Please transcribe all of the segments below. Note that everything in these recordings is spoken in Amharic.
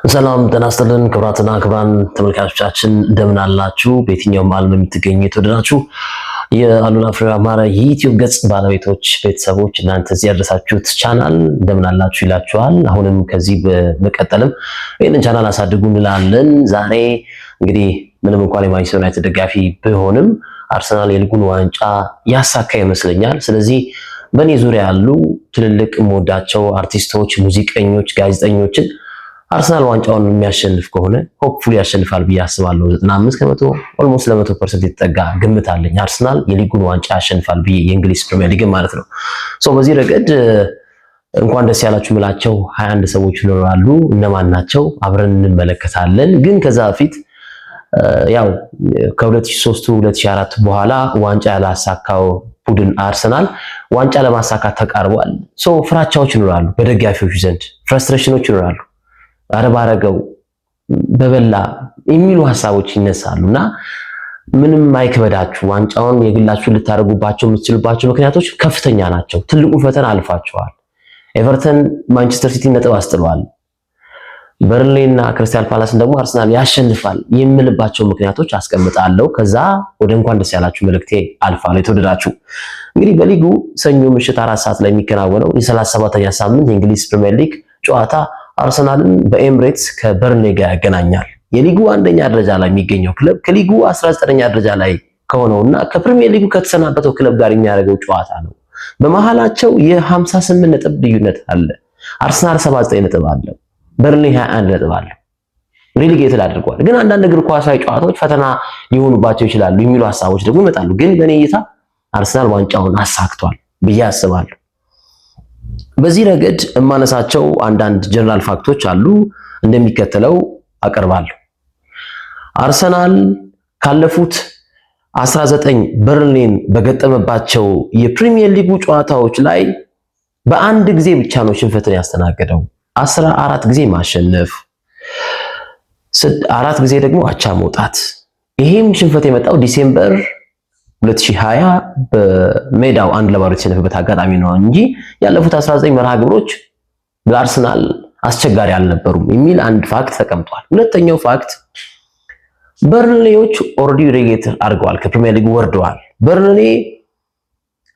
ሰላም ጤና ይስጥልን ክቡራትና ክቡራን ተመልካቾቻችን እንደምን አላችሁ? በየትኛውም ዓለም የምትገኙ የተወደዳችሁ የአሉላ ፍሬው አማረ የዩቲዩብ ገጽ ባለቤቶች ቤተሰቦች እናንተ እዚህ ያደረሳችሁት ቻናል እንደምን አላችሁ ይላችኋል። አሁንም ከዚህ በመቀጠልም ይህንን ቻናል አሳድጉ እንላለን። ዛሬ እንግዲህ ምንም እንኳን የማንቸስተር ዩናይትድ ደጋፊ ቢሆንም አርሰናል የሊጉን ዋንጫ ያሳካ ይመስለኛል። ስለዚህ በእኔ ዙሪያ ያሉ ትልልቅ የምወዳቸው አርቲስቶች፣ ሙዚቀኞች፣ ጋዜጠኞችን አርሰናል ዋንጫውን የሚያሸንፍ ከሆነ ሆፕፉሊ ያሸንፋል ብዬ አስባለሁ። 95 ከመቶ ኦልሞስት ለ100% የተጠጋ ግምት አለኝ አርሰናል የሊጉን ዋንጫ ያሸንፋል ብዬ የእንግሊዝ ፕሪሚየር ሊግ ማለት ነው። በዚህ ረገድ እንኳን ደስ ያላችሁ ምላቸው 21 ሰዎች ይኖራሉ። እነማን ናቸው አብረን እንመለከታለን። ግን ከዛ በፊት ያው ከ2003 2004 በኋላ ዋንጫ ያላሳካው ቡድን አርሰናል ዋንጫ ለማሳካት ተቃርቧል። ፍራቻዎች ይኖራሉ፣ በደጋፊዎች ዘንድ ፍረስትሬሽኖች ይኖራሉ። አረባረገው በበላ የሚሉ ሐሳቦች ይነሳሉና ምንም አይክበዳችሁ። ዋንጫውን የግላችሁ ልታደርጉባቸው የምትችሉባቸው ምክንያቶች ከፍተኛ ናቸው። ትልቁ ፈተና አልፋቸዋል። ኤቨርተን ማንቸስተር ሲቲ ነጥብ አስጥሏል። በርንሌና ክሪስታል ፓላስን ደግሞ አርሰናል ያሸንፋል የምልባቸው ምክንያቶች አስቀምጣለሁ። ከዛ ወደ እንኳን ደስ ያላችሁ መልእክቴ አልፋለሁ። የተወደዳችሁ እንግዲህ በሊጉ ሰኞ ምሽት 4 ሰዓት ላይ የሚከናወነው የ37ኛ ሳምንት የእንግሊዝ ፕሪሚየር ሊግ ጨዋታ አርሰናልን በኤምሬትስ ከበርንሌ ጋር ያገናኛል። የሊጉ አንደኛ ደረጃ ላይ የሚገኘው ክለብ ከሊጉ 19ኛ ደረጃ ላይ ከሆነውና ከፕሪሚየር ሊጉ ከተሰናበተው ክለብ ጋር የሚያደርገው ጨዋታ ነው። በመሃላቸው የ58 ነጥብ ልዩነት አለ። አርሰናል 79 ነጥብ አለው፣ በርንሌ 21 ነጥብ አለው። ሪሊጌትድ አድርጓል። ግን አንዳንድ እግር ኳሳዊ ጨዋታዎች ፈተና ሊሆኑባቸው ይችላሉ የሚሉ ሐሳቦች ደግሞ ይመጣሉ። ግን በእኔ እይታ አርሰናል ዋንጫውን አሳክቷል ብዬ አስባለሁ። በዚህ ረገድ የማነሳቸው አንዳንድ ጀነራል ፋክቶች አሉ፣ እንደሚከተለው አቀርባለሁ። አርሰናል ካለፉት 19 በርንሌን በገጠመባቸው የፕሪሚየር ሊጉ ጨዋታዎች ላይ በአንድ ጊዜ ብቻ ነው ሽንፈትን ያስተናገደው። 14 ጊዜ ማሸነፍ፣ 4 ጊዜ ደግሞ አቻ መውጣት። ይሄም ሽንፈት የመጣው ዲሴምበር 2020 በሜዳው 1-0 የተሸነፈበት አጋጣሚ ነው እንጂ ያለፉት 19 መርሃ ግብሮች ለአርሰናል አስቸጋሪ አልነበሩም የሚል አንድ ፋክት ተቀምጧል። ሁለተኛው ፋክት በርንሌዎች ኦልሬዲ ሬሌጌት አድርገዋል፣ ከፕሪሚየር ሊግ ወርደዋል። በርንሌ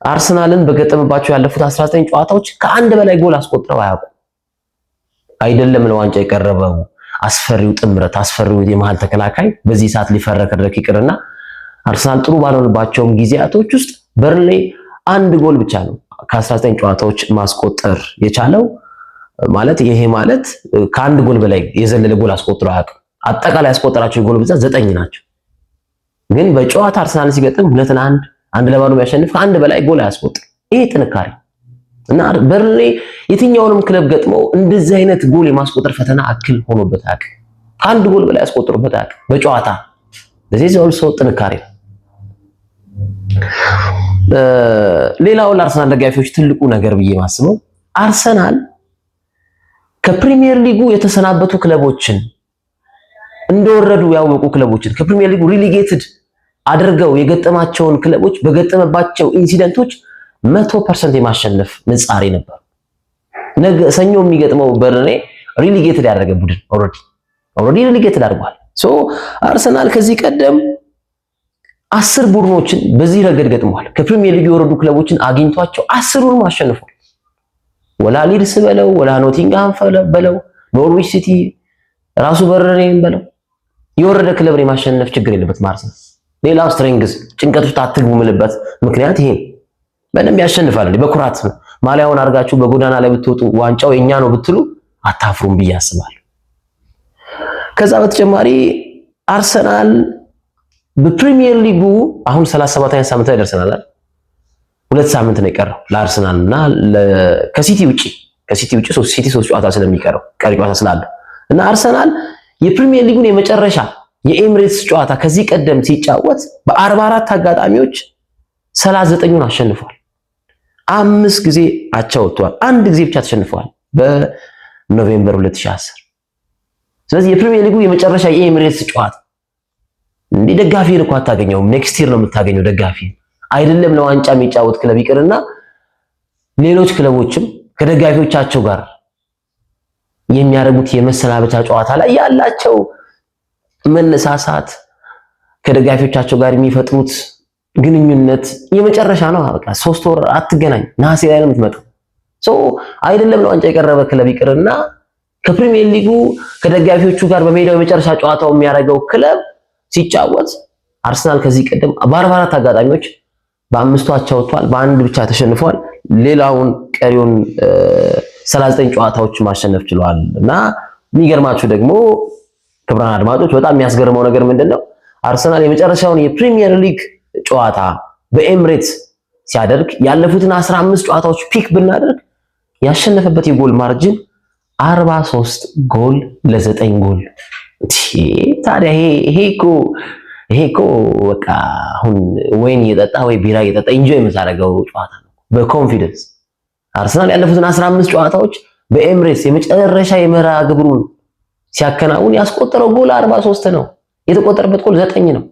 አርሰናልን በገጠመባቸው ያለፉት 19 ጨዋታዎች ከአንድ በላይ ጎል አስቆጥረው አያውቁም። አይደለም ለዋንጫ የቀረበው አስፈሪው ጥምረት፣ አስፈሪው የመሃል ተከላካይ በዚህ ሰዓት ሊፈረከረክ ይቅርና አርሰናል ጥሩ ባልሆነባቸውም ጊዜያቶች ውስጥ በርንሌ አንድ ጎል ብቻ ነው ከ19 ጨዋታዎች ማስቆጠር የቻለው። ማለት ይሄ ማለት ከአንድ ጎል በላይ የዘለለ ጎል አስቆጥሮ አያውቅም። አጠቃላይ ያስቆጠራቸው ጎል ብዛት 9 ናቸው። ግን በጨዋታ አርሰናል ሲገጥም 2-1 1-0 የሚያሸንፍ ከአንድ በላይ ጎል አያስቆጥር። ይሄ ጥንካሬ እና በርንሌ የትኛውንም ክለብ ገጥመው እንደዚህ አይነት ጎል የማስቆጠር ፈተና አክል ሆኖበት አያውቅም። ከአንድ ጎል በላይ ያስቆጥሮበት አያውቅም በጨዋታ። ለዚህ ኦልሶ ጥንካሬ። ሌላው ለአርሰናል ደጋፊዎች ትልቁ ነገር ብዬ ማስበው አርሰናል ከፕሪሚየር ሊጉ የተሰናበቱ ክለቦችን እንደወረዱ ያወቁ ክለቦችን ከፕሪሚየር ሊጉ ሪሊጌትድ አድርገው የገጠማቸውን ክለቦች በገጠመባቸው ኢንሲደንቶች 100% የማሸነፍ ንጻሬ ነበር። ነገ ሰኞ የሚገጥመው በርንሌ ሪሊጌትድ ያደረገ ቡድን ኦልሬዲ ሪሊጌትድ አድርጓል። አርሰናል ከዚህ ቀደም 10 ቡድኖችን በዚህ ረገድ ገጥሟል። ከፕሪሚየር ሊግ የወረዱ ክለቦችን አግኝቷቸው 10ሩንም አሸንፏል። ወላ ሊድስ በለው ወላ ኖቲንግሃም በለው ኖርዊች ሲቲ ራሱ በርንሌን በለው የወረደ ክለብን የማሸነፍ ችግር የለበትም አርሰናል። ሌላው ስትሬንግዝ ጭንቀት ውስጥ አትግቡ የምልበት ምክንያት ይሄ በደንብ ያሸንፋል። በኩራት ማሊያውን አድርጋችሁ በጎዳና ላይ ብትወጡ ዋንጫው የኛ ነው ብትሉ አታፍሩም ብዬ አስባለሁ። ከዛ በተጨማሪ አርሰናል በፕሪሚየር ሊጉ አሁን 37ኛ ሳምንት ላይ ደርሰናል። 2 ሳምንት ነው የቀረው ለአርሰናል እና ከሲቲ ውጪ ሲቲ 3 ጨዋታ ስለሚቀረው ቀሪ ጨዋታ ስላለ እና አርሰናል የፕሪሚየር ሊጉን የመጨረሻ የኤምሬትስ ጨዋታ ከዚህ ቀደም ሲጫወት በ44 አጋጣሚዎች 39ን አሸንፏል። 5 ጊዜ አቻ ወጥቷል። 1 ጊዜ ብቻ ተሸንፏል በኖቬምበር 2010። ስለዚህ የፕሪሚየር ሊጉ የመጨረሻ የኤምሬትስ ጨዋታ እንዲህ ደጋፊ እኮ አታገኘውም። ኔክስት ይር ነው የምታገኘው ደጋፊ። አይደለም ለዋንጫ የሚጫወት ክለብ ይቅርና ሌሎች ክለቦችም ከደጋፊዎቻቸው ጋር የሚያደርጉት የመሰናበቻ ጨዋታ ላይ ያላቸው መነሳሳት ከደጋፊዎቻቸው ጋር የሚፈጥሩት ግንኙነት የመጨረሻ ነው። በቃ 3 ወር አትገናኝ፣ ነሐሴ ላይ ነው የምትመጣው። አይደለም ለዋንጫ የቀረበ ክለብ ይቅርና ከፕሪሚየር ሊጉ ከደጋፊዎቹ ጋር በሜዳው የመጨረሻ ጨዋታው የሚያደርገው ክለብ ሲጫወት አርሰናል ከዚህ ቀደም በ44 አጋጣሚዎች በ5 አቻ ወጥቷል፣ በአንድ ብቻ ተሸንፏል። ሌላውን ቀሪውን 39 ጨዋታዎች ማሸነፍ ችሏል። እና የሚገርማችሁ ደግሞ ክቡራን አድማጮች በጣም የሚያስገርመው ነገር ምንድነው? አርሰናል የመጨረሻውን የፕሪሚየር ሊግ ጨዋታ በኤምሬትስ ሲያደርግ ያለፉትን 15 ጨዋታዎች ፒክ ብናደርግ ያሸነፈበት የጎል ማርጅን 43 ጎል ለ9 ጎል። ታዲያ ይሄ እኮ በቃ አሁን ወይን እየጠጣ ወይ ቢራ እየጠጣ ኢንጆይ የምታደርገው ጨዋታ ነው። በኮንፊደንስ አርሰናል ያለፉትን 15 ጨዋታዎች በኤምሬትስ የመጨረሻ የመርሃ ግብሩን ሲያከናውን ያስቆጠረው ጎል 43 ነው። የተቆጠረበት ጎል 9 ነው።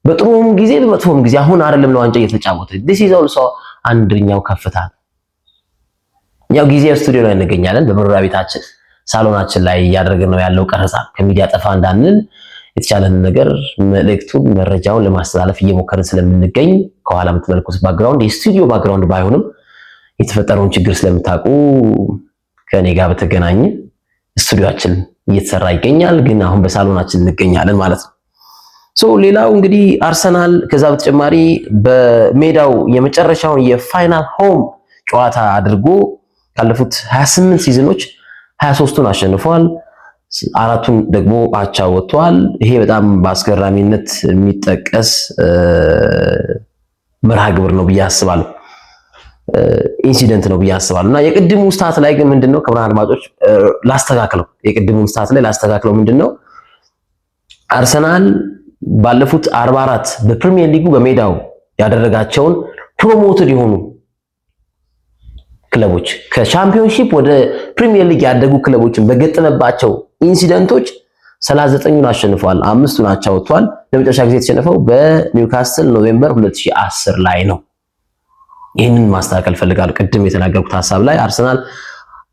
በጥሩም ጊዜ በመጥፎም ጊዜ አሁን አይደለም ለዋንጫ እየተጫወተ this is also አንደኛው ከፍታ። ያው ጊዜ ስቱዲዮ ላይ እንገኛለን። በመኖሪያ ቤታችን ሳሎናችን ላይ እያደረግን ነው ያለው ቀረጻ። ከሚዲያ ጠፋ እንዳንል የተቻለን ነገር መልእክቱን መረጃውን ለማስተላለፍ እየሞከርን ስለምንገኝ ከኋላ የምትመለከቱት ባክግራውንድ የስቱዲዮ ባክግራውንድ ባይሆንም የተፈጠረውን ችግር ስለምታውቁ ከኔ ጋር በተገናኘ ስቱዲዮአችን እየተሰራ ይገኛል። ግን አሁን በሳሎናችን እንገኛለን ማለት ነው። ሌላው እንግዲህ አርሰናል ከዛ በተጨማሪ በሜዳው የመጨረሻውን የፋይናል ሆም ጨዋታ አድርጎ ካለፉት 28 ሲዝኖች 23ቱን አሸንፏል፣ 4ቱን ደግሞ አቻ ወጥቷል። ይሄ በጣም በአስገራሚነት የሚጠቀስ መርሃ ግብር ነው ብዬ አስባለሁ። ኢንሲደንት ነው ብዬ አስባለሁ። እና የቅድሙ ስታት ላይ ግን ምንድነው ክቡራን አድማጮች ላስተካክለው፣ የቅድሙ ስታት ላይ ላስተካክለው ምንድነው አርሰናል ባለፉት 44 በፕሪሚየር ሊጉ በሜዳው ያደረጋቸውን ፕሮሞትድ የሆኑ ክለቦች ከቻምፒዮንሺፕ ወደ ፕሪሚየር ሊግ ያደጉ ክለቦችን በገጠመባቸው ኢንሲደንቶች 39ን አሸንፏል፣ 5ቱን አቻ ወጥቷል። ለመጨረሻ ጊዜ የተሸነፈው በኒውካስትል ኖቬምበር 2010 ላይ ነው። ይህንን ማስተካከል ፈልጋለሁ። ቅድም የተናገርኩት ሐሳብ ላይ አርሰናል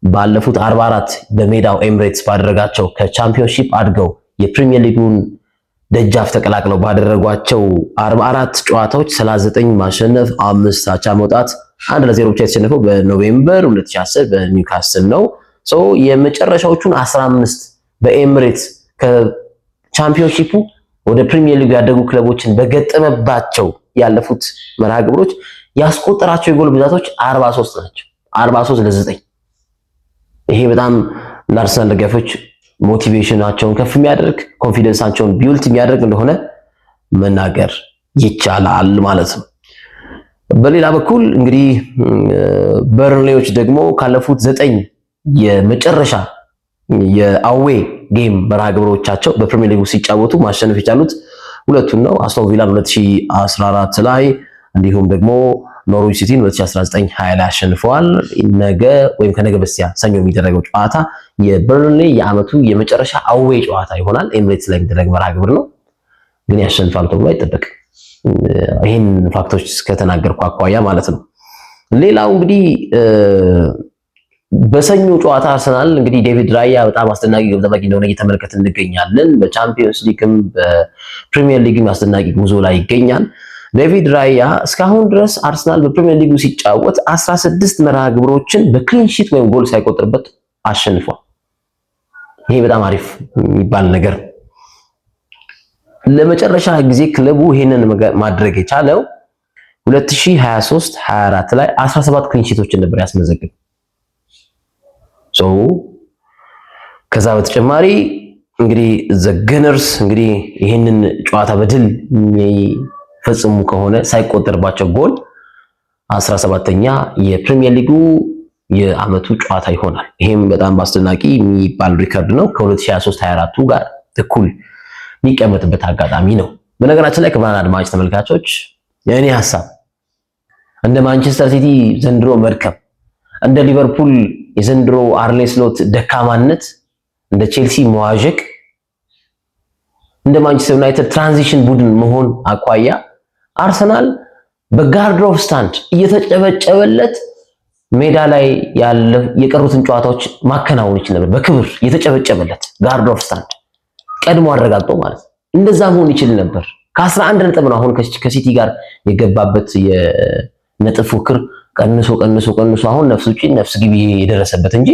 ባለፉት 44 በሜዳው ኤምሬትስ ባደረጋቸው ከቻምፒዮንሺፕ አድገው የፕሪሚየር ሊጉን ደጃፍ ተቀላቅለው ባደረጓቸው 44 ጨዋታዎች 39 ማሸነፍ፣ 5 አቻ መውጣት፣ 1-0 ብቻ የተሸነፈው በኖቬምበር 2010 በኒውካስትል ነው። የመጨረሻዎቹን 15 በኤምሬትስ ከቻምፒዮንሺፑ ወደ ፕሪሚየር ሊግ ያደጉ ክለቦችን በገጠመባቸው ያለፉት መርሃ ግብሮች ያስቆጠራቸው የጎል ብዛቶች 43 ናቸው። 43 ለ9። ይሄ በጣም ለአርሰናል ደጋፊዎች ሞቲቬሽናቸውን ከፍ የሚያደርግ ኮንፊደንሳቸውን ቢውልት የሚያደርግ እንደሆነ መናገር ይቻላል ማለት ነው። በሌላ በኩል እንግዲህ በርንሌዎች ደግሞ ካለፉት 9 የመጨረሻ የአዌ ጌም መርሃ ግብሮቻቸው በፕሪሚየር ሊጉ ሲጫወቱ ማሸነፍ የቻሉት ሁለቱን ነው። አስቶን ቪላን 2014 ላይ እንዲሁም ደግሞ ኖርዊች ሲቲን 2019-20 ላይ አሸንፈዋል። ነገ ወይም ከነገ በስቲያ ሰኞ የሚደረገው ጨዋታ የበርንሌ የዓመቱ የመጨረሻ አዌ ጨዋታ ይሆናል። ኤምሬትስ ላይ የሚደረግ መርሃ ግብር ነው፣ ግን ያሸንፋል ተብሎ አይጠበቅም። ይህን ፋክቶች ከተናገርኩ አኳያ ማለት ነው። ሌላው እንግዲህ በሰኞ ጨዋታ አርሰናል እንግዲህ ዴቪድ ራያ በጣም አስደናቂ ግብ ጠባቂ እንደሆነ እየተመለከትን እንገኛለን። በቻምፒየንስ ሊግም በፕሪሚየር ሊግም አስደናቂ ጉዞ ላይ ይገኛል። ዴቪድ ራያ እስካሁን ድረስ አርሰናል በፕሪሚየር ሊጉ ሲጫወት 16 መርሃ ግብሮችን በክሊንሺት ወይም ጎል ሳይቆጥርበት አሸንፏል። ይሄ በጣም አሪፍ የሚባል ነገር። ለመጨረሻ ጊዜ ክለቡ ይሄንን ማድረግ የቻለው 2023-24 ላይ 17 ክሊንሺቶችን ነበር ያስመዘግብ። ከዛ በተጨማሪ እንግዲህ ዘገነርስ እንግዲህ ይሄንን ጨዋታ በድል ፈጽሙ ከሆነ ሳይቆጠርባቸው ጎል 17ኛ የፕሪሚየር ሊጉ የዓመቱ ጨዋታ ይሆናል። ይሄም በጣም አስደናቂ የሚባል ሪከርድ ነው። ከ2023-24 ጋር እኩል የሚቀመጥበት አጋጣሚ ነው። በነገራችን ላይ ክቡራን አድማጭ ተመልካቾች የእኔ ሐሳብ እንደ ማንቸስተር ሲቲ ዘንድሮ መድከም፣ እንደ ሊቨርፑል የዘንድሮ አርኔ ስሎት ደካማነት፣ እንደ ቼልሲ መዋዠቅ፣ እንደ ማንቸስተር ዩናይትድ ትራንዚሽን ቡድን መሆን አኳያ አርሰናል በጋርድ ኦፍ ስታንድ እየተጨበጨበለት ሜዳ ላይ ያለ የቀሩትን ጨዋታዎች ማከናወን ይችል ነበር በክብር የተጨበጨበለት ጋርድ ኦፍ ስታንድ ቀድሞ አረጋግጦ ማለት ነው። እንደዛ መሆን ይችል ነበር። ከ11 ነጥብ ነው አሁን ከሲቲ ጋር የገባበት የነጥብ ፉክክር ቀንሶ አሁን ነፍስ ውጪ ነፍስ ግቢ የደረሰበት እንጂ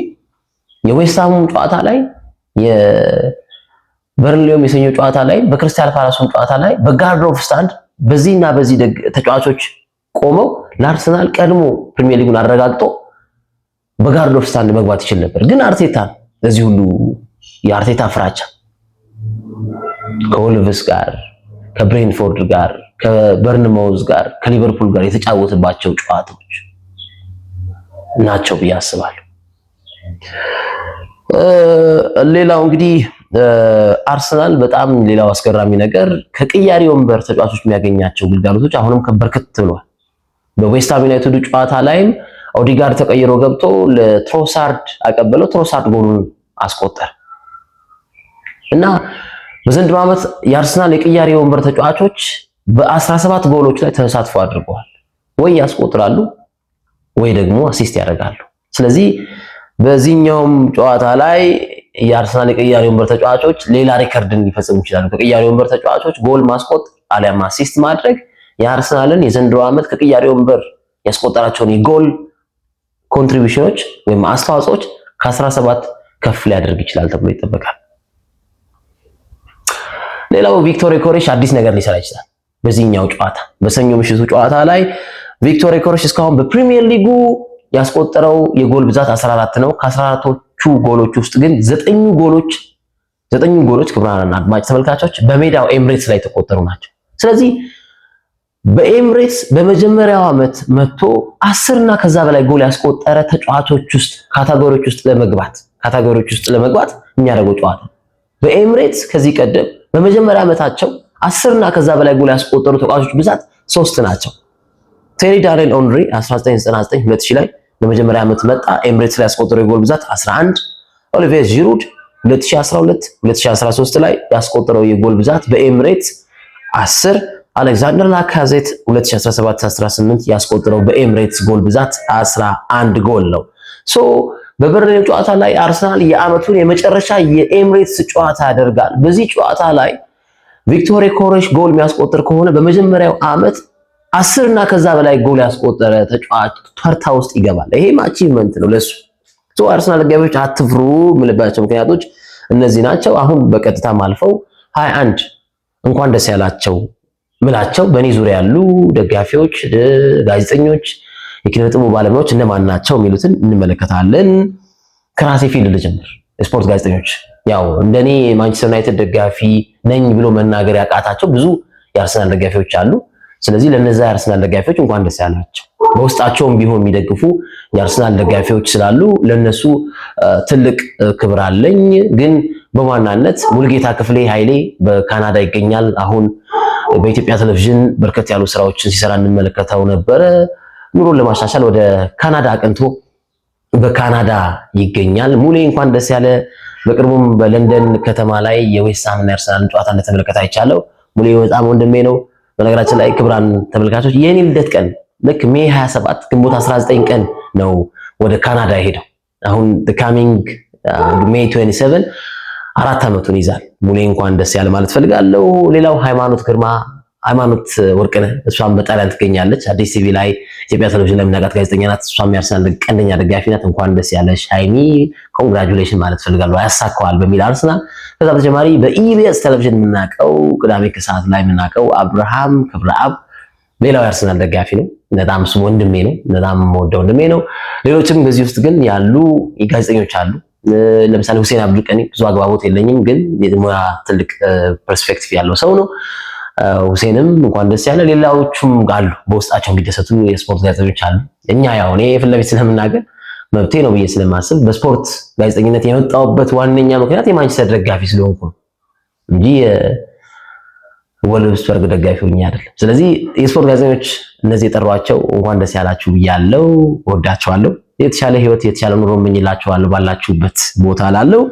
የዌስትሃሙ ጨዋታ ላይ የበርንሌውም የሰኞ ጨዋታ ላይ በክሪስታል ፓላሱም ጨዋታ ላይ በጋርድ ኦፍ ስታንድ በዚህና በዚህ ተጫዋቾች ቆመው ለአርሰናል ቀድሞ ፕሪሚየር ሊጉን አረጋግጦ በጋርድ ኦፍ ስታንድ መግባት ይችል ነበር። ግን አርቴታ ለዚህ ሁሉ የአርቴታ ፍራቻ ከወልቭስ ጋር ከብሬንፎርድ ጋር ከበርንማውዝ ጋር ከሊቨርፑል ጋር የተጫወተባቸው ጨዋታዎች ናቸው ብዬ አስባለሁ። ሌላው እንግዲህ አርሰናል በጣም ሌላው አስገራሚ ነገር ከቅያሪ ወንበር ተጫዋቾች የሚያገኛቸው ግልጋሎቶች አሁንም በርከት ብለዋል። በዌስትሃም ዩናይትድ ጨዋታ ላይም ኦዲጋርድ ተቀይሮ ገብቶ ለትሮሳርድ አቀበለው። ትሮሳርድ ጎሉን አስቆጠረ እና በዘንድሮ ዓመት የአርሰናል የቅያሪ ወንበር ተጫዋቾች በ17 ጎሎች ላይ ተሳትፎ አድርገዋል። ወይ ያስቆጥራሉ ወይ ደግሞ አሲስት ያደርጋሉ። ስለዚህ በዚህኛውም ጨዋታ ላይ የአርሰናል የቅያሪ ወንበር ተጫዋቾች ሌላ ሪከርድን ሊፈጽሙ ይችላሉ። ከቅያሪ ወንበር ተጫዋቾች ጎል ማስቆጠር አሊያም አሲስት ማድረግ የአርሰናልን የዘንድሮ ዓመት ከቅያሪ ወንበር ያስቆጠራቸውን የጎል ኮንትሪቢዩሽኖች ወይም አስተዋጽኦች ከ17 ከፍ ሊያደርግ ይችላል ተብሎ ይጠበቃል። ሌላው ቪክቶር ዮኬሬሽ አዲስ ነገር ሊሰራ ይችላል። በዚህኛው ጨዋታ በሰኞ ምሽቱ ጨዋታ ላይ ቪክቶር ዮኬሬሽ እስካሁን በፕሪሚየር ሊጉ ያስቆጠረው የጎል ብዛት 14 ነው። ከ14ቶቹ ጎሎች ውስጥ ግን 9 ጎሎች ክቡራን አድማጭ ተመልካቾች በሜዳው ኤምሬትስ ላይ የተቆጠሩ ናቸው። ስለዚህ በኤምሬትስ በመጀመሪያው ዓመት መጥቶ 10 እና ከዛ በላይ ጎል ያስቆጠረ ተጫዋቾች ውስጥ ካታጎሪዎች ውስጥ ለመግባት የሚያደርገው ጨዋታ በኤምሬትስ ከዚህ ቀደም በመጀመሪያ ዓመታቸው 10 እና ከዛ በላይ ጎል ያስቆጠሩ ተጫዋቾች ብዛት 3 ናቸው። ቴሪ ዳንኤል ኦንሪ 1999-2000 ላይ በመጀመሪያ ዓመት መጣ። ኤምሬትስ ላይ ያስቆጠረው የጎል ብዛት 11። ኦሊቪዬ ጂሩድ 2012-2013 ላይ ያስቆጠረው የጎል ብዛት በኤምሬትስ 10። አሌክዛንደር ላካዜት 2017-18 ያስቆጠረው በኤምሬትስ ጎል ብዛት 11 ጎል ነው። ሶ በበርንሌው ጨዋታ ላይ አርሰናል የዓመቱን የመጨረሻ የኤምሬትስ ጨዋታ ያደርጋል። በዚህ ጨዋታ ላይ ቪክቶር ዮኬሬሽ ጎል የሚያስቆጥር ከሆነ በመጀመሪያው ዓመት 10 እና ከዛ በላይ ጎል ያስቆጠረ ተጫዋች ተርታ ውስጥ ይገባል። ይሄም አቺቭመንት ነው ለሱ። ሶ አርሰናል ደጋፊዎች አትፍሩ የምልባቸው ምክንያቶች እነዚህ ናቸው። አሁን በቀጥታም አልፈው 21 እንኳን ደስ ያላቸው ምላቸው በእኔ ዙሪያ ያሉ ደጋፊዎች፣ ጋዜጠኞች፣ የኪነ ጥበብ ባለሙያዎች እነማን ናቸው የሚሉትን እንመለከታለን። ከራሴ ፊልድ ልጀምር። ስፖርት ጋዜጠኞች ያው እንደኔ ማንቸስተር ዩናይትድ ደጋፊ ነኝ ብሎ መናገር ያቃታቸው ብዙ የአርሰናል ደጋፊዎች አሉ። ስለዚህ ለነዛ የአርሰናል ደጋፊዎች እንኳን ደስ ያላቸው። በውስጣቸውም ቢሆን የሚደግፉ የአርሰናል ደጋፊዎች ስላሉ ለነሱ ትልቅ ክብር አለኝ። ግን በዋናነት ሙልጌታ ክፍሌ ኃይሌ በካናዳ ይገኛል። አሁን በኢትዮጵያ ቴሌቪዥን በርከት ያሉ ስራዎችን ሲሰራ እንመለከተው ነበረ። ኑሮን ለማሻሻል ወደ ካናዳ አቅንቶ በካናዳ ይገኛል። ሙሌ እንኳን ደስ ያለ። በቅርቡም በለንደን ከተማ ላይ የዌስትሃም እና የአርሰናልን ጨዋታ እንደተመለከተ አይቻለሁ። ሙሌ በጣም ወንድሜ ነው። በነገራችን ላይ ክቡራን ተመልካቾች የኔ ልደት ቀን ልክ ሜይ 27 ግንቦት 19 ቀን ነው ወደ ካናዳ የሄደው። አሁን ካሚንግ ሜይ 27 4 ዓመቱን ይዛል። ሙሌ እንኳን ደስ ያለ ማለት ፈልጋለሁ። ሌላው ሃይማኖት ወርቅነህ እሷም በጣሊያን ትገኛለች። አዲስ ቲቪ ላይ ኢትዮጵያ ቴሌቪዥን ላይ የምናውቃት ጋዜጠኛ ናት። እሷም የአርሰናል ቀንደኛ ደጋፊ ናት። እንኳን ደስ ያለሽ ሃይሚ ኮንግራቹሌሽን ማለት ፈልጋለሁ። ያሳካዋል በሚል አርሰናል። ከዛ በተጨማሪ በኢቢኤስ ቴሌቪዥን የምናውቀው ቅዳሜ ከሰዓት ላይ የምናውቀው አብርሃም ክብረአብ ሌላው የአርሰናል ደጋፊ ነው። በጣም እሱ ወንድሜ ነው። በጣም የምወደው ወንድሜ ነው። ሌሎችም በዚህ ውስጥ ግን ያሉ ጋዜጠኞች አሉ። ለምሳሌ ሁሴን አብዱልቀኒ ብዙ አግባቦት የለኝም፣ ግን የሙያ ትልቅ ፐርስፔክቲቭ ያለው ሰው ነው። ሁሴንም እንኳን ደስ ያለ። ሌላዎቹም አሉ በውስጣቸው የሚደሰቱ የስፖርት ጋዜጠኞች አሉ። እኛ ያው እኔ ፊት ለፊት ስለምናገር መብቴ ነው ብዬ ስለማስብ በስፖርት ጋዜጠኝነት የመጣሁበት ዋነኛ ምክንያት የማንቸስተር ደጋፊ ስለሆንኩ ነው እንጂ ወልቭስበርግ ደጋፊ ሆኜ አይደለም። ስለዚህ የስፖርት ጋዜጠኞች እነዚህ የጠሯቸው እንኳን ደስ ያላችሁ ብያለሁ። ወዳቸዋለሁ። የተሻለ ህይወት የተሻለ ኑሮ እመኝላችኋለሁ ባላችሁበት ቦታ ላለው።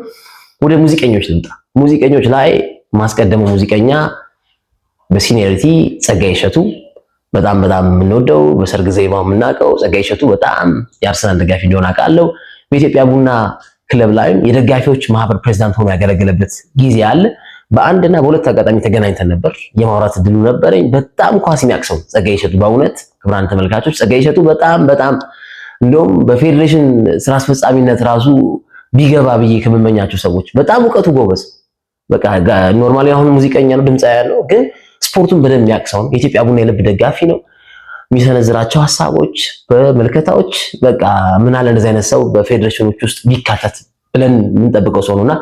ወደ ሙዚቀኞች ልምጣ። ሙዚቀኞች ላይ ማስቀደመው ሙዚቀኛ በሲኒየሪቲ ጸጋዬ እሸቱ፣ በጣም የምንወደው በሰርግ ዜማው የምናውቀው ጸጋዬ እሸቱ በጣም የአርሰናል ደጋፊ እንደሆነ አውቃለሁ። በኢትዮጵያ ቡና ክለብ ላይም የደጋፊዎች ማህበር ፕሬዝዳንት ሆኖ ያገለገለበት ጊዜ አለ። በአንድና በሁለት አጋጣሚ ተገናኝተን ነበር። የማውራት እድሉ ነበረኝ። በጣም ኳስ የሚያቅሰው ጸጋዬ እሸቱ በእውነት ክቡራን ተመልካቾች፣ ጸጋዬ እሸቱ በጣም እንደውም በፌዴሬሽን ስራ አስፈጻሚነት ራሱ ቢገባ ብዬ ከምመኛቸው ሰዎች በጣም እውቀቱ ጎበዝ፣ በቃ ኖርማሊ አሁን ሙዚቀኛ ነው፣ ድምፃዊ ያለው ግን ስፖርቱን በደንብ የሚያቅሰው የኢትዮጵያ ቡና የልብ ደጋፊ ነው። የሚሰነዝራቸው ሀሳቦች በመልከታዎች በቃ ምን አለ እንደዚህ አይነት ሰው በፌዴሬሽኖች ውስጥ ቢካተት ብለን የምንጠብቀው ሰው ነውና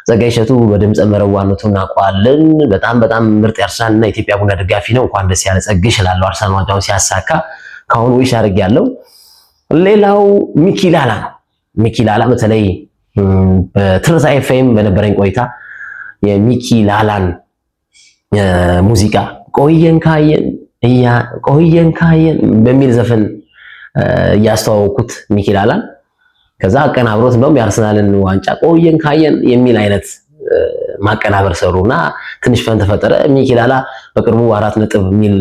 ጸጋዬ እሸቱ በድምፀ መረዋነቱ እናውቀዋለን። በጣም ምርጥ የአርሰናልና የኢትዮጵያ ቡና ደጋፊ ነው። እንኳን ደስ ያለ ጸግሽ እላለሁ። አርሰናል ዋንጫውን ሲያሳካ ካሁን ዊሽ አድርጌያለሁ። ሌላው ሚኪ ላላ ነው። ሚኪ ላላ በተለይ በትርታ ኤፍኤም በነበረኝ ቆይታ የሚኪ ላላን ሙዚቃ ቆየን ካየን በሚል ዘፈን እያስተዋወቅኩት ሚኪ ላላን ከዛ አቀናብሮት እንደውም የአርሰናልን ዋንጫ ቆየን ካየን የሚል አይነት ማቀናበር ሰሩና ትንሽ ፈን ተፈጠረ። ሚኪ ላላ በቅርቡ 4 ነጥብ የሚል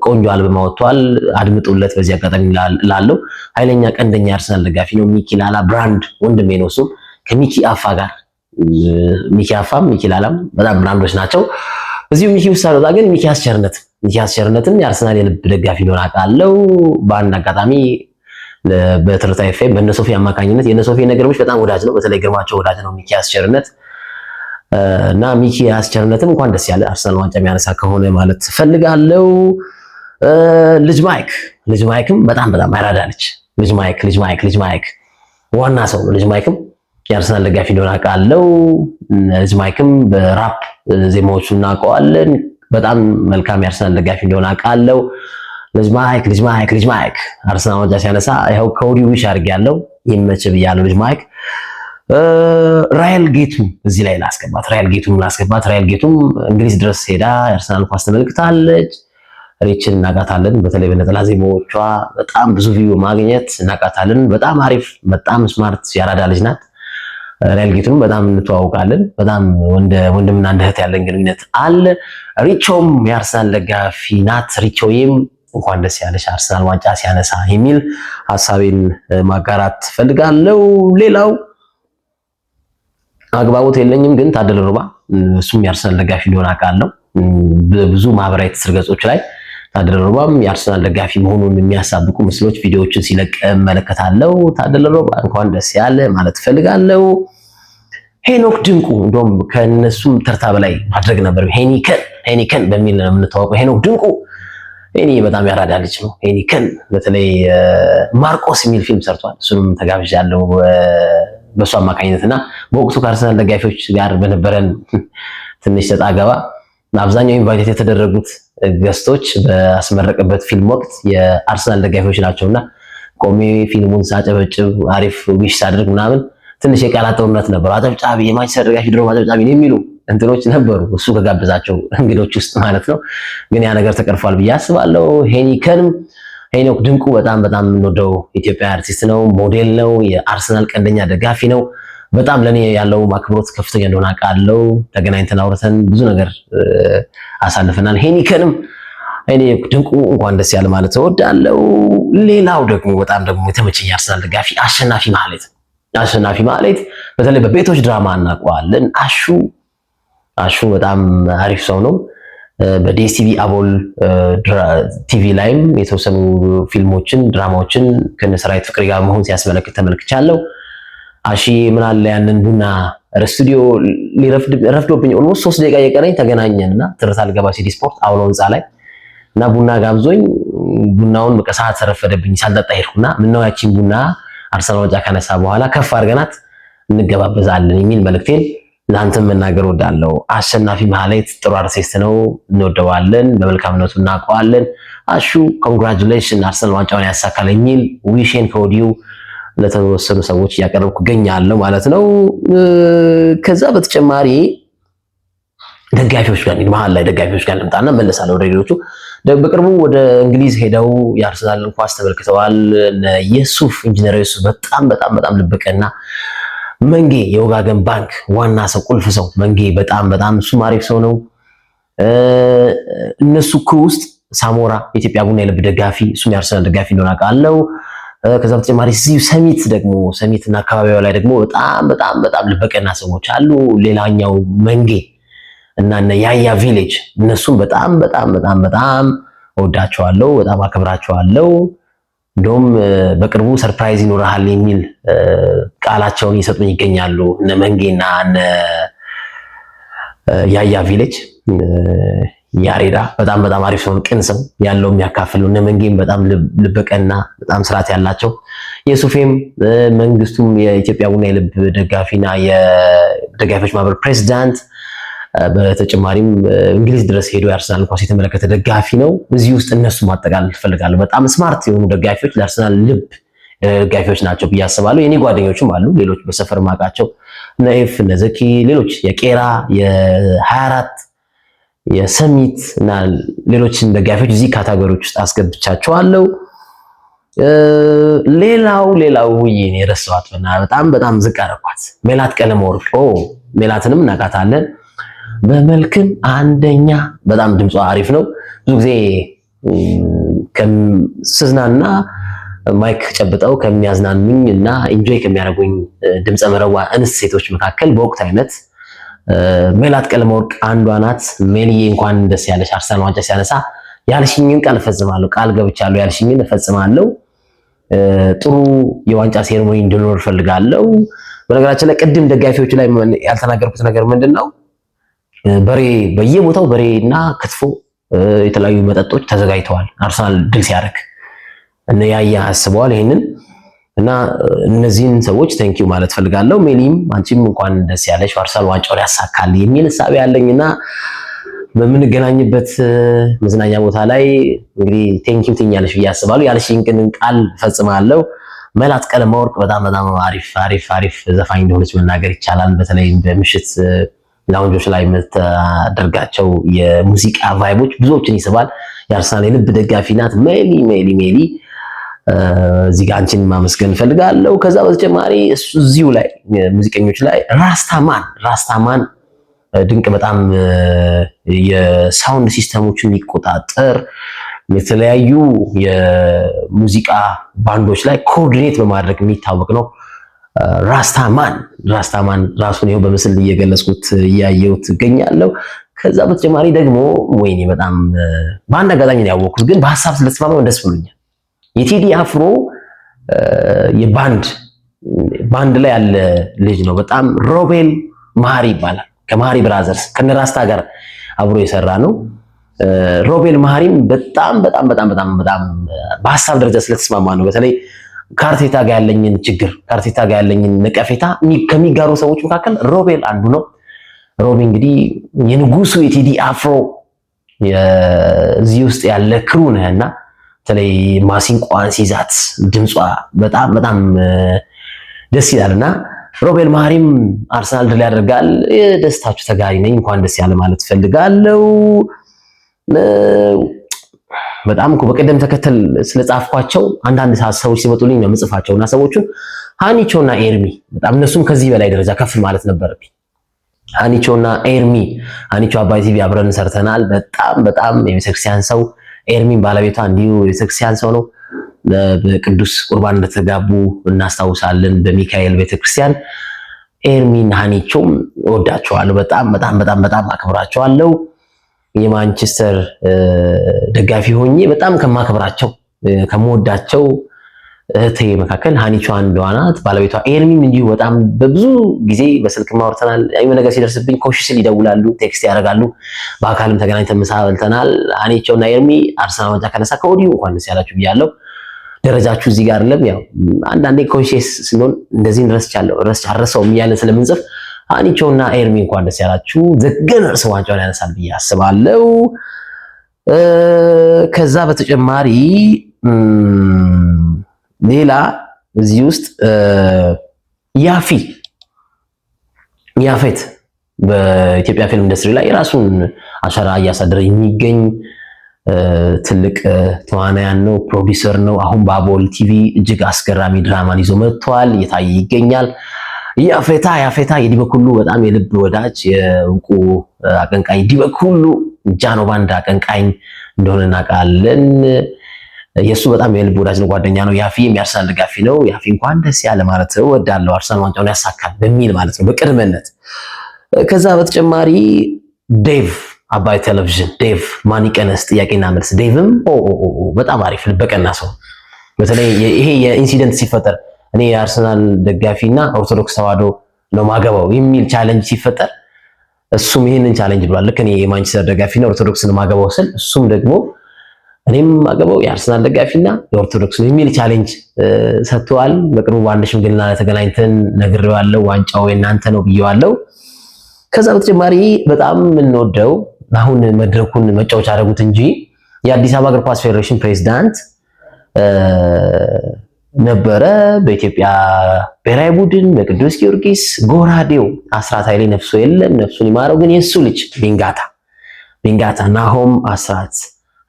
ቆንጆ አልበም አወጥቷል። አድምጡለት። በዚህ አጋጣሚ ላለው ኃይለኛ ቀንደኛ የአርሰናል ደጋፊ ነው ሚኪ ላላ። ብራንድ ወንድሜ ነው። እሱም ከሚኪ አፋ ጋር ሚኪ አፋም ሚኪ ላላም በጣም ብራንዶች ናቸው። እዚሁ ሚኪ ውስጥ አልወጣ ግን ሚኪ አስቸርነትም የአርሰናል የልብ ደጋፊ እንደሆነ አውቃለሁ። በአንድ አጋጣሚ በትርታ ኤፍኤም በእነ ሶፊ አማካኝነት የእነ ሶፊ ነገሮች በጣም ወዳጅ ነው። በተለይ ግርማቸው ወዳጅ ነው ሚኪ አስቸርነት እና ሚኪ አስቸርነትም እንኳን ደስ ያለ አርሰናል ዋንጫ የሚያነሳ ከሆነ ማለት ፈልጋለሁ። ልጅ ማይክም በጣም ያራዳ ልጅ ማይክ ዋና ሰው ነው። ልጅ ማይክም የአርሰናል ደጋፊ እንደሆነ አውቃለሁ። ልጅ ማይክም በራፕ ዜማዎቹ እናውቀዋለን። በጣም መልካም የአርሰናል ደጋፊ እንደሆነ አውቃለሁ። ልጅ ማይክ አርሰናል ዋንጫ ሲያነሳ ይኸው ከወዲሁ ዊሽ አድርጌያለሁ። ይመች ብያለሁ። ልጅ ማይክ ራይል ጌቱም እዚህ ላይ ላስገባት። ራይል ጌቱም እንግሊዝ ድረስ ሄዳ የአርሰናል ኳስ ተመልክታለች። ሪችን እናቃታለን። በተለይ በነጠላ ዜማዎቿ በጣም ብዙ ቪው ማግኘት እናቃታለን። በጣም አሪፍ፣ በጣም ስማርት ያራዳ ልጅ ናት። ራይል ጌቱም በጣም እንተዋውቃለን። በጣም ወንድምና እንደ እህት ያለን ግንኙነት አለ። ሪቾም የአርሰናል ደጋፊ ናት። ሪቾዬም እንኳን ደስ ያለሽ አርሰናል ዋንጫ ሲያነሳ የሚል ሐሳቤን ማጋራት ፈልጋለሁ። ሌላው አግባቦት የለኝም ግን ታደለ ሮባ እሱም የአርሰናል ደጋፊ እንደሆነ አውቃለሁ። በብዙ ማህበራዊ ትስስር ገጾች ላይ ታደለ ሮባም የአርሰናል ደጋፊ መሆኑን የሚያሳብቁ ምስሎች፣ ቪዲዮዎችን ሲለቅ እመለከታለሁ። ታደለ ሮባ እንኳን ደስ ያለ ማለት ፈልጋለሁ። ሄኖክ ድንቁ እንደውም ከነሱም ተርታ በላይ ማድረግ ነበር። ሄኒከን በሚል ነው የምንታወቀው። ሄኖክ ድንቁ በጣም ያራዳ ልጅ ነው። ሄኒከን በተለይ ማርቆስ የሚል ፊልም ሰርቷል። እሱንም ተጋብዣለሁ በሱ አማካኝነትና በወቅቱ ከአርሰናል ደጋፊዎች ጋር በነበረን ትንሽ ሰጣ ገባ አብዛኛው ኢንቫይት የተደረጉት ገስቶች በአስመረቀበት ፊልም ወቅት የአርሰናል ደጋፊዎች ናቸውና ቆሜ ፊልሙን ሳጨበጭብ አሪፍ ዊሽ ሳድርግ ምናምን ትንሽ የቃላት ጦርነት ነበር። አጨብጫቢ የማንቸስተር ደጋፊ ድሮ አጨብጫቢ ነው የሚሉ እንትኖች ነበሩ፣ እሱ ከጋበዛቸው እንግዶች ውስጥ ማለት ነው። ግን ያ ነገር ተቀርፏል ብዬ አስባለሁ። ሄኖክ ድንቁ በጣም የምንወደው ኢትዮጵያ አርቲስት ነው፣ ሞዴል ነው፣ የአርሰናል ቀንደኛ ደጋፊ ነው። በጣም ለኔ ያለው አክብሮት ከፍተኛ እንደሆነ አውቃለሁ። ተገናኝተን አውርተን ብዙ ነገር አሳልፈናል። ሄኖክ ድንቁ እንኳን ደስ ያለ ማለት እወዳለሁ። ሌላው ደግሞ በጣም የተመቸኝ የአርሰናል ደጋፊ አሸናፊ ማለት በተለይ በቤቶች ድራማ እናውቀዋለን። አሹ በጣም አሪፍ ሰው ነው። በዲኤስቲቪ አቦል ቲቪ ላይም የተወሰኑ ፊልሞችን፣ ድራማዎችን ከነሰራዊት ፍቅሬ ጋር መሆን ሲያስመለክት ተመልክቻለሁ። አሺ ምን አለ ያንን ቡና ስቱዲዮ ረፍዶብኝ ኦልሞስት 3 ደቂቃ የቀረኝ ተገናኘንና ትርታ ልገባ ሲዲ ስፖርት አውሎ ህንፃ ላይ እና ቡና ጋብዞኝ ቡናውን በቃ ሰዓት ረፈደብኝ ሳልጠጣ ሄድኩና ምነው ያቺን ቡና አርሰናል ዋንጫ ካነሳ በኋላ ከፍ አድርገናት እንገባበዛለን የሚል መልእክቴን ለአንተም መናገር ወዳለው። አሸናፊ ማለት ጥሩ አርቲስት ነው፣ እንወደዋለን፣ በመልካምነቱ እናውቀዋለን። አሹ ኮንግራቹሌሽን አርሰናል ዋንጫውን ያሳካል የሚል ዊሽን ከወዲሁ ለተወሰኑ ሰዎች እያቀረብኩ እገኛለሁ ማለት ነው። ከዛ በተጨማሪ ደጋፊዎች ጋር መሀል ላይ ደጋፊዎች ጋር ልምጣና መለሳለሁ ወደ ሌሎቹ። በቅርቡ ወደ እንግሊዝ ሄደው የአርሰናልን ኳስ ተመልክተዋል። የሱፍ ኢንጂነር ዩሱፍ በጣም ልበቀና መንጌ የወጋገን ባንክ ዋና ሰው ቁልፍ ሰው መንጌ በጣም እሱ አሪፍ ሰው ነው። እነሱ ውስጥ ሳሞራ የኢትዮጵያ ቡና የልብ ደጋፊ፣ እሱም የአርሰናል ደጋፊ እንደሆነ አውቃለሁ። ከዛ በተጨማሪ እዚሁ ሰሚት ደግሞ ሰሚትና አካባቢዋ ላይ ደግሞ በጣም ልበቀና ሰዎች አሉ። ሌላኛው መንጌ እና ያያ ቪሌጅ እነሱም በጣም እወዳቸዋለሁ፣ በጣም አከብራቸዋለሁ። እንደውም በቅርቡ ሰርፕራይዝ ይኖርሃል የሚል ቃላቸውን እየሰጡኝ ይገኛሉ። እነ መንጌና እነ ያያ ቪሌጅ ያሬዳ በጣም አሪፍ ሰው፣ ቅን ሰው ያለው የሚያካፍል ነው። እነ መንጌም በጣም ልበቀና በጣም ስርዓት ያላቸው፣ የሱፌም መንግስቱም የኢትዮጵያ ቡና የልብ ደጋፊና የደጋፊዎች ማህበር ፕሬዝዳንት፣ በተጨማሪም እንግሊዝ ድረስ ሄዶ የአርሰናል ኳስ የተመለከተ ደጋፊ ነው። እዚህ ውስጥ እነሱ ማጠቃለል እፈልጋለሁ። በጣም ስማርት የሆኑ ደጋፊዎች፣ ለአርሰናል ልብ ደጋፊዎች ናቸው ብዬ አስባለሁ። የኔ ጓደኞችም አሉ፣ ሌሎች በሰፈር ማቃቸው እነ ኤፍ እነ ዘኪ፣ ሌሎች የቄራ የ24 የሰሚት እና ሌሎችን ደጋፊዎች እዚህ ካታጎሪዎች ውስጥ አስገብቻቸዋለሁ። ሌላው ውይኔ የረሳኋት በጣም ዝቅ አደረኳት፣ ሜላት ቀለመወርቅ። ሜላትንም እናውቃታለን። በመልክም አንደኛ፣ በጣም ድምጿ አሪፍ ነው። ብዙ ጊዜ ስዝናና ማይክ ጨብጠው ከሚያዝናኑኝ እና ኢንጆይ ከሚያደርጉኝ ድምፀ መረዋ እንስት ሴቶች መካከል በወቅታዊነት ሜላት ቀለመወርቅ አንዷ ናት። ሜልዬ እንኳን ደስ ያለሽ፣ አርሰናል ዋንጫ ሲያነሳ ያልሽኝን ቃል እፈጽማለሁ፣ ቃል ገብቻለሁ፣ ያልሽኝን እፈጽማለሁ። ጥሩ የዋንጫ ሴሬሞኒ እንዲኖር እፈልጋለሁ። በነገራችን ላይ ቅድም ደጋፊዎቹ ላይ ያልተናገርኩት ነገር ምንድነው? በሬ በየቦታው በሬና ክትፎ የተለያዩ መጠጦች ተዘጋጅተዋል። አርሰናል ድል ሲያደርግ እነ ያያ አስበዋል ይሄንን እና እነዚህን ሰዎች ቴንኪው ማለት ፈልጋለሁ። ሜሊም አንቺም እንኳን ደስ ያለሽ፣ አርሰናል ዋንጫውን ያሳካል የሚል ሐሳብ ያለኝና በምንገናኝበት መዝናኛ ቦታ ላይ እንግዲህ ቴንኪው ትኛለሽ ብዬ አስባለሁ። ያልሽኝ ግን ቃል ፈጽማለሁ። ሜላት ቀለመወርቅ በጣም አሪፍ ዘፋኝ እንደሆነች መናገር ይቻላል። በተለይ በምሽት ላውንጆች ላይ የምታደርጋቸው የሙዚቃ ቫይቦች ብዙዎችን ይስባል። የአርሰናል የልብ ደጋፊ ናት ሜሊ። እዚህ ጋር አንቺን ማመስገን ፈልጋለሁ። ከዛ በተጨማሪ እዚሁ ላይ ሙዚቀኞች ላይ ራስታማን ድንቅ በጣም የሳውንድ ሲስተሞችን የሚቆጣጠር የተለያዩ የሙዚቃ ባንዶች ላይ ኮኦርዲኔት በማድረግ የሚታወቅ ነው። ራስታማን ራሱን ይኸው በምስል እየገለጽኩት እያየሁት እገኛለሁ። ከዛ በተጨማሪ ደግሞ ወይኔ በጣም በአንድ አጋጣሚ ነው ያወቅኩት፣ ግን በሀሳብ ስለተስማማን ደስ ብሎኛል። የቴዲ አፍሮ ባንድ ላይ ያለ ልጅ ነው። በጣም ሮቤል መሀሪ ይባላል። ከመሀሪ ብራዘርስ ከነራስታ ጋር አብሮ የሰራ ነው። ሮቤል መሀሪም በጣም በሀሳብ ደረጃ ስለተስማማ ነው። በተለይ ከአርቴታ ጋር ያለኝን ችግር፣ ከአርቴታ ጋር ያለኝን ነቀፌታ ከሚጋሩ ሰዎች መካከል ሮቤል አንዱ ነው። ሮቤ እንግዲህ የንጉሱ የቴዲ አፍሮ እዚህ ውስጥ ያለ ክሩ ነህና በተለይ ማሲንቋን ሲይዛት ድምጿ በጣም ደስ ይላልና ሮቤል መሀሪም አርሰናል ድል ያደርጋል። የደስታችሁ ተጋሪ ነኝ። እንኳን ደስ ያለ ማለት ፈልጋለሁ። በጣም እኮ በቀደም ተከተል ስለጻፍኳቸው አንዳንድ ሰዎች ሲመጡልኝ ነው የምጽፋቸውና ሰዎቹን ሃኒቾና ኤርሚ በጣም እነሱም ከዚህ በላይ ደረጃ ከፍ ማለት ነበረብኝ። ሃኒቾና ኤርሚ፣ ሃኒቾ አባይ ቲቪ አብረን ሰርተናል። በጣም የቤተክርስቲያን ሰው፣ ኤርሚን ባለቤቷ እንዲሁ የቤተክርስቲያን ሰው ነው። በቅዱስ ቁርባን እንደተጋቡ እናስታውሳለን በሚካኤል ቤተክርስቲያን። ኤርሚን ሃኒቾም እወዳቸዋለሁ። በጣም አክብራቸዋለሁ። የማንቸስተር ደጋፊ ሆኜ በጣም ከማከብራቸው ከምወዳቸው እህቴ መካከል ሃኒቾ አንዷ ናት። ባለቤቷ ኤርሚም እንዲሁ በጣም በብዙ ጊዜ በስልክ ማውርተናል። የሆነ ነገር ሲደርስብኝ ኮሽ ስል ይደውላሉ፣ ቴክስት ያደርጋሉ። በአካልም ተገናኝተን ምሳ በልተናል። ሃኒቾና ኤርሚ አርሰናል ዋንጫ ካነሳ ከወዲሁ እንኳን ደስ ያላችሁ ብያለሁ። ደረጃችሁ እዚህ ጋር አይደለም። ያው አንዳንዴ ኮንሺየስ ስንሆን እንደዚህ ረሳውም እያለን ስለምንጽፍ ሃኒቾና ኤርሚ እንኳን ደስ ያላችሁ። ዘገን እርስ ዋንጫውን ያነሳል ብዬ አስባለሁ። ከዛ በተጨማሪ ሌላ እዚህ ውስጥ ያፌት በኢትዮጵያ ፊልም ኢንዱስትሪ ላይ የራሱን አሻራ እያሳደረ የሚገኝ ትልቅ ተዋናያን ነው፣ ፕሮዲውሰር ነው። አሁን በአቦል ቲቪ እጅግ አስገራሚ ድራማን ይዞ መጥቷል፣ እየታየ ይገኛል። ያፌታ የዲበኩሉ በጣም የልብ ወዳጅ የእንቁ አቀንቃኝ ዲበኩሉ ጃኖ ባንድ አቀንቃኝ እንደሆነ እናውቃለን። የሱ በጣም የልብ ወዳጅ ነው፣ ጓደኛ ነው። ያፊ የአርሰናል ደጋፊ ነው። ያፊ እንኳን ደስ ያለ ማለት እወዳለሁ፣ አርሰናል ዋንጫውን ያሳካል በሚል ማለት ነው በቅድመነት። ከዛ በተጨማሪ ዴቭ አባይ ቴሌቪዥን ዴቭ ማን ይቀነስ ጥያቄና መልስ ዴቭም በጣም አሪፍ ልበቀና ሰው። በተለይ ይሄ የኢንሲደንት ሲፈጠር እኔ የአርሰናል ደጋፊና ኦርቶዶክስ ተዋህዶ ነው ማገባው የሚል ቻሌንጅ ሲፈጠር እሱም ይሄንን ቻሌንጅ ብሏል። ልክ እኔ የማንቸስተር ደጋፊና ኦርቶዶክስን ማገባው ስል እሱም ደግሞ እኔም ማገባው የአርሰናል ደጋፊና የኦርቶዶክስ ነው የሚል ቻሌንጅ ሰጥቷል። በቅርቡ በአንድ ሽምግልና ላይ ተገናኝተን ነግሬዋለሁ። ዋንጫው የእናንተ ነው ብዬዋለሁ። ከዛ በተጨማሪ በጣም የምንወደው አሁን መድረኩን መጫወቻ አደረጉት እንጂ የአዲስ አበባ እግር ኳስ ፌዴሬሽን ፕሬዝዳንት ነበረ። በኢትዮጵያ ብሔራዊ ቡድን በቅዱስ ጊዮርጊስ ጎራዴው አስራት ኃይሌ ነፍሱ የለም ነፍሱን ይማረው፣ ግን የሱ ልጅ ቢንጋታ ናሆም አስራት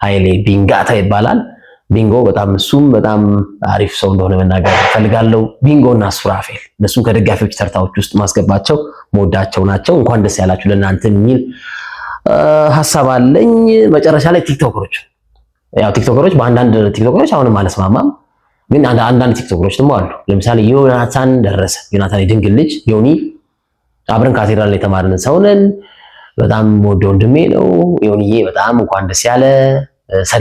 ኃይሌ ቢንጋታ ይባላል። ቢንጎ በጣም እሱም በጣም አሪፍ ሰው እንደሆነ መናገር ፈልጋለሁ። ቢንጎ እና ሱራፌል እነሱም ከደጋፊዎች ተርታዎች ውስጥ ማስገባቸው መወዳቸው ናቸው። እንኳን ደስ ያላችሁ ለእናንተ የሚል ሐሳብ አለኝ። መጨረሻ ላይ ቲክቶከሮች በአንዳንድ ቲክቶከሮች አሁንም አልስማማም፣ ግን አንዳንድ ቲክቶከሮች ደግሞ አሉ። ለምሳሌ ዮናታን ደረሰ፣ ዮናታን የድንግል ልጅ ዮኒ፣ አብረን ካቴድራል ላይ የተማርን ሰው ነን። በጣም ወደ ወንድሜ ነው ዮኒዬ፣ በጣም እንኳን ደስ ያለ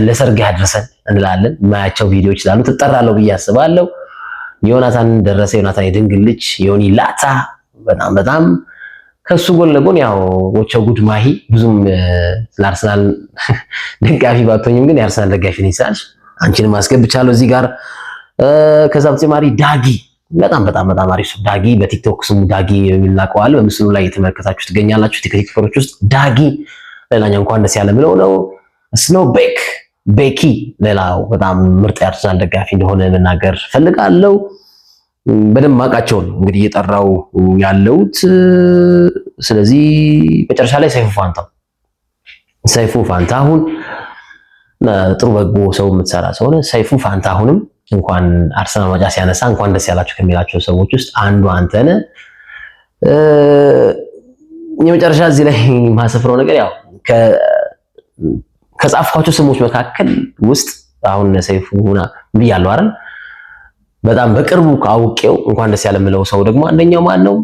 ለሰርግ ያድርሰን እንላለን። የማያቸው ቪዲዮዎች ስላሉ ትጠራለሁ ብዬ አስባለሁ። ዮናታን ደረሰ፣ ዮናታን የድንግል ልጅ ዮኒ ላታ፣ በጣም ከሱ ጎን ለጎን ያው ወቸው ጉድ ማሂ፣ ብዙም ለአርሰናል ደጋፊ ባትሆኝም ግን የአርሰናል ደጋፊ ነኝ ስላልሽ አንቺንም አስገብቻለሁ እዚህ ጋር። ከዛ በተጨማሪ ዳጊ በጣም አሪፍ ሰው ዳጊ፣ በቲክቶክ ስሙ ዳጊ የሚላቀዋል። በምስሉ ላይ የተመለከታችሁ ትገኛላችሁ። ቲክቶከሮች ውስጥ ዳጊ ሌላኛው እንኳን ደስ ያለ ብለው ነው። ስኖ ቤኪ ሌላው በጣም ምርጥ የአርሰናል ደጋፊ እንደሆነ መናገር ፈልጋለሁ። በደንብ ማውቃቸው ነው እንግዲህ እየጠራው ያለውት። ስለዚህ መጨረሻ ላይ ሰይፉ ፋንታሁን ጥሩ በጎ ሰው የምትሰራ ሰው ሆነ። ሰይፉ ፋንታሁንም እንኳን አርሰናል ዋንጫ ሲያነሳ እንኳን ደስ ያላችሁ ከሚላቸው ሰዎች ውስጥ አንዱ አንተ ነህ። የመጨረሻ እዚህ ላይ ማሰፍረው ነገር ያው ከጻፍኳቸው ስሞች መካከል ውስጥ አሁን ሰይፉ ብያለሁ አይደል? በጣም በቅርቡ ካውቄው እንኳን ደስ ያለ የምለው ሰው ደግሞ አንደኛው ማን ነው?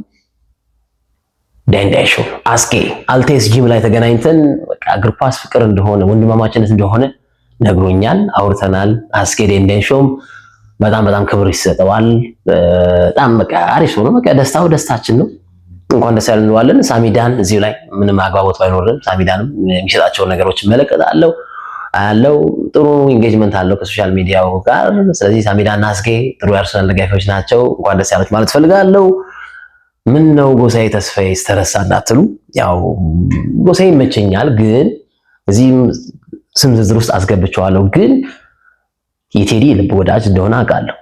ዴንዴሾ አስኬ አልቴስ ጂም ላይ ተገናኝተን በቃ እግር ኳስ ፍቅር እንደሆነ ወንድማማችነት እንደሆነ ነግሮኛል፣ አውርተናል። አስኬ ዴንዴሾም በጣም ክብር ይሰጠዋል። በጣም በቃ አሪፍ ሰው ነው። በቃ ደስታው ደስታችን ነው። እንኳን ደስ ያለን እንለዋለን። ሳሚዳን እዚሁ ላይ ምንም አግባቦት ባይኖርም ሳሚዳንም የሚሰጣቸውን ነገሮች እመለከታለሁ አለው። ጥሩ ኢንጌጅመንት አለው ከሶሻል ሚዲያው ጋር። ስለዚህ ሳሚዳና አስጌ ጥሩ የአርሰናል ደጋፊዎች ናቸው። እንኳን ደስ ያላችሁ ማለት ፈልጋለሁ። ምን ነው ጎሳዬ ተስፋዬ ስተረሳ እንዳትሉ፣ ያው ጎሳዬ ይመቸኛል፣ ግን እዚህም ስም ዝርዝር ውስጥ አስገብቸዋለሁ። ግን የቴዲ ልብ ወዳጅ እንደሆነ አውቃለሁ።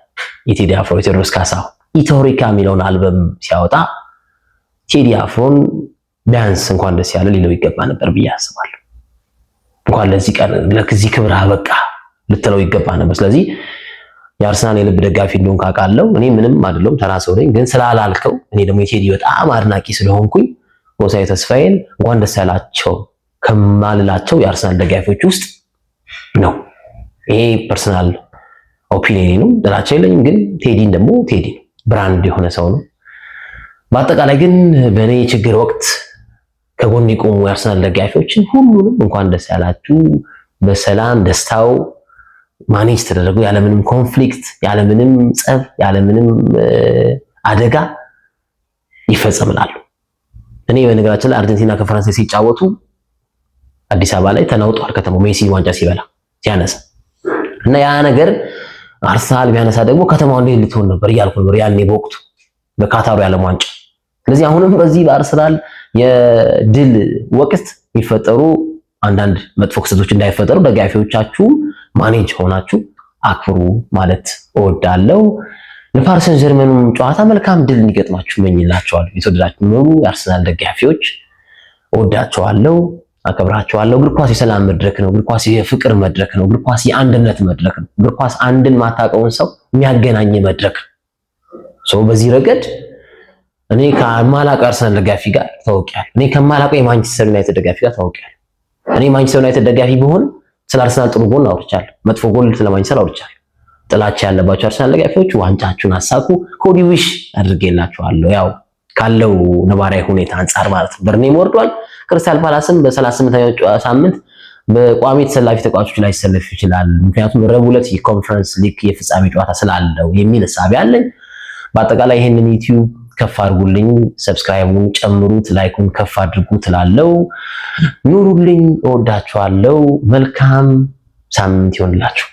የቴዲ አፍሮ የቴዎድሮስ ካሳሁን ኢትዮሪካ የሚለውን አልበም ሲያወጣ ቴዲ አፍሮን ቢያንስ እንኳን ደስ ያለ ሊለው ይገባ ነበር ብዬ አስባለሁ። እንኳን ለዚህ ቀን ለዚህ ክብር አበቃ ልትለው ይገባ ነበር። ስለዚህ የአርሰናል የልብ ደጋፊ እንደሆንክ አውቃለሁ። እኔ ምንም አይደለም ተራ ሰው ነኝ፣ ግን ስላላልከው እኔ ደግሞ የቴዲ በጣም አድናቂ ስለሆንኩኝ ጎሳዬ ተስፋዬን እንኳን ደስ ያላቸው ከማልላቸው የአርሰናል ደጋፊዎች ውስጥ ነው። ይሄ ፐርሰናል ኦፒኒየን ነው፣ ጥላቻ የለኝም። ግን ቴዲን ደግሞ ቴዲ ብራንድ የሆነ ሰው ነው። በአጠቃላይ ግን በእኔ ችግር ወቅት ከጎን የቆሙ የአርሰናል ደጋፊዎችን ሁሉንም እንኳን ደስ ያላችሁ። በሰላም ደስታው ማኔጅ ተደረጉ፣ ያለምንም ኮንፍሊክት፣ ያለምንም ጸብ፣ ያለምንም አደጋ ይፈጸምላሉ። እኔ በነገራችን ላይ አርጀንቲና ከፈረንሳይ ሲጫወቱ አዲስ አበባ ላይ ተናውጧል ከተማው ሜሲ ዋንጫ ሲያነሳ እና ያ ነገር አርሰናል ቢያነሳ ደግሞ ከተማው እንዴት ልትሆን ነበር እያልኩ ነበር ያኔ በወቅቱ በካታሩ የዓለም ዋንጫ። ስለዚህ አሁንም በዚህ በአርሰናል የድል ወቅት የሚፈጠሩ አንዳንድ መጥፎ ክስተቶች እንዳይፈጠሩ ደጋፊዎቻችሁ ማኔጅ ሆናችሁ አክብሩ ማለት እወዳለሁ። ለፓሪስ ሰን ጀርመኑም ጨዋታ መልካም ድል እንዲገጥማችሁ እመኝላችኋለሁ። የተወደዳችሁ ኑሩ የአርሰናል ደጋፊዎች እወዳችኋለሁ፣ አከብራችኋለሁ። እግር ኳስ የሰላም መድረክ ነው። እግር ኳስ የፍቅር መድረክ ነው። እግር ኳስ የአንድነት መድረክ ነው። እግር ኳስ አንድን ማታውቀውን ሰው የሚያገናኝ መድረክ ነው። በዚህ ረገድ እኔ ከማላውቀው አርሰናል ደጋፊ ጋር ተዋውቂያለሁ። እኔ ከማላውቀው የማንቸስተር ዩናይትድ ደጋፊ ጋር ተዋውቂያለሁ። እኔ ማንቸስተር ዩናይትድ ደጋፊ ብሆን ስለ አርሰናል ጥሩ ጎል አውርቻለሁ፣ መጥፎ ጎል ስለ ማንቸስተር አውርቻለሁ። ጥላቻ ያለባቸው አርሰናል ደጋፊዎች ዋንጫችሁን አሳኩ ከወዲሁ ዊሽ አድርጌላችኋለሁ። ያው ካለው ነባራዊ ሁኔታ አንጻር ማለት ነው። በርኔም ወርዷል። ክሪስታል ፓላስም በ38ኛው ሳምንት በቋሚ ተሰላፊ ተጫዋቾች ላይ ይሰለፍ ይችላል። ምክንያቱም ረቡዕ ዕለት የኮንፈረንስ ሊግ የፍጻሜ ጨዋታ ስላለው የሚል ሐሳብ አለኝ። በአጠቃላይ ይሄንን ዩቲዩብ ከፍ አድርጉልኝ፣ ሰብስክራይቡን ጨምሩት፣ ላይኩን ከፍ አድርጉት እላለሁ። ኑሩልኝ፣ እወዳችኋለሁ። መልካም ሳምንት ይሆንላችሁ።